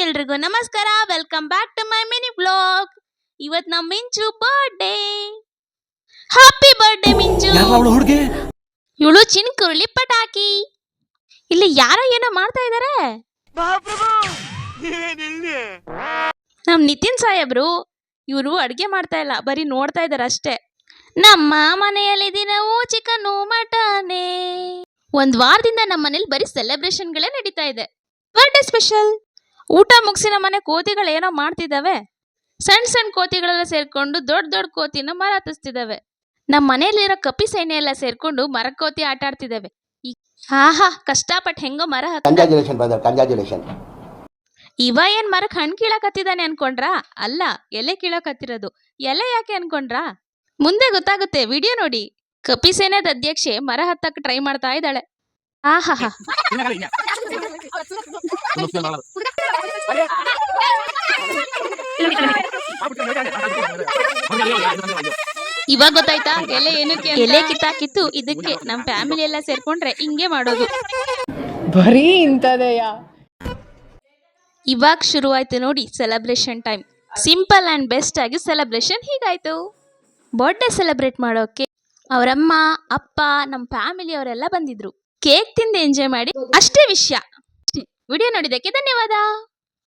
ಎಲ್ರಿಗೂ ನಮಸ್ಕಾರ. Welcome back to my mini blog. ಇವತ್ತು ನಮ್ಮ ಮಿಂಚು ಬರ್ಡೇ. ಹ್ಯಾಪಿ ಬರ್ಡೇ ಮಿಂಚು. ಇವಳು ಚಿನ್ಕುರುಳಿ ಪಟಾಕಿ. ಇಲ್ಲಿ ಯಾರೋ ಏನೋ ಮಾಡ್ತಾ ಇದಾರೆ. ನಮ್ ನಿತಿನ್ ಸಾಹೇಬ್ರು ಇವರು ಅಡ್ಗೆ ಮಾಡ್ತಾ ಇಲ್ಲ, ಬರೀ ನೋಡ್ತಾ ಇದಾರೆ ಅಷ್ಟೇ. ನಮ್ಮ ಮನೆಯಲ್ಲಿ ದಿನವೂ ಚಿಕನ್ನು ಮಟನೇ. ಒಂದ್ ವಾರದಿಂದ ನಮ್ಮ ಮನೇಲಿ ಬರೀ ಸೆಲೆಬ್ರೇಷನ್ಗಳೇ ನಡೀತಾ ಇದೆ. Birthday special. ಊಟ ಮುಗಿಸಿ ನಮ್ಮ ಮನೆ ಕೋತಿಗಳು ಏನೋ ಮಾಡ್ತಿದ್ದಾವೆ. ಸಣ್ಣ ಸಣ್ಣ ಕೋತಿಗಳೆಲ್ಲ ಸೇರ್ಕೊಂಡು ದೊಡ್ಡ ದೊಡ್ಡ ಕೋತಿನ ಮರ ಹತ್ತಿಸ್ತಿದ್ದಾವೆ. ನಮ್ಮ ಮನೆಯಲ್ಲಿರೋ ಕಪಿ ಸೈನ್ಯ ಎಲ್ಲ ಸೇರ್ಕೊಂಡು ಮರ ಕೋತಿ ಆಟ ಆಡ್ತಿದ್ದಾವೆ. ಆಹಾ, ಕಷ್ಟಪಟ್ಟು ಹೆಂಗೋ ಮರ ಇವ ಏನ್ ಮರಕ್ ಹಣ್ಣು ಕೀಳಕ್ ಹತ್ತಿದಾನೆ ಅನ್ಕೊಂಡ್ರಾ? ಅಲ್ಲ, ಎಲೆ ಕೀಳಕ್ ಹತ್ತಿರೋದು. ಎಲೆ ಯಾಕೆ ಅನ್ಕೊಂಡ್ರಾ? ಮುಂದೆ ಗೊತ್ತಾಗುತ್ತೆ, ವಿಡಿಯೋ ನೋಡಿ. ಕಪಿ ಸೇನೆದ ಅಧ್ಯಕ್ಷೆ ಮರ ಹತ್ತಕ್ ಟ್ರೈ ಮಾಡ್ತಾ ಇದ್ದಾಳೆ. ಆಹಾ, ಇವಾಗ ಗೊತ್ತಾಯ್ತಾ ಎಲೆ ಏನಕ್ಕೆ? ಎಲೆ ಕಿತ್ತಾಕಿತ್ತು ಇದಕ್ಕೆ. ನಮ್ ಫ್ಯಾಮಿಲಿ ಎಲ್ಲ ಸೇರ್ಕೊಂಡ್ರೆ ಹಿಂಗೆ ಮಾಡೋದು. ಬರೀ ಇಂತದೆಯ. ಇವಾಗ ಶುರುವಾಯ್ತು ನೋಡಿ celebration time. Simple and best ಆಗಿ ಸೆಲೆಬ್ರೇಷನ್ ಹೀಗಾಯ್ತು. ಬರ್ಡೇ ಸೆಲೆಬ್ರೇಟ್ ಮಾಡೋಕೆ ಅವರಮ್ಮ, ಅಪ್ಪ, ನಮ್ಮ ಫ್ಯಾಮಿಲಿ ಅವರೆಲ್ಲ ಬಂದಿದ್ರು. ಕೇಕ್ ತಿಂದು ಎಂಜಾಯ್ ಮಾಡಿ ಅಷ್ಟೇ ವಿಷಯ. ವಿಡಿಯೋ ನೋಡಿದ್ದಕ್ಕೆ ಧನ್ಯವಾದ.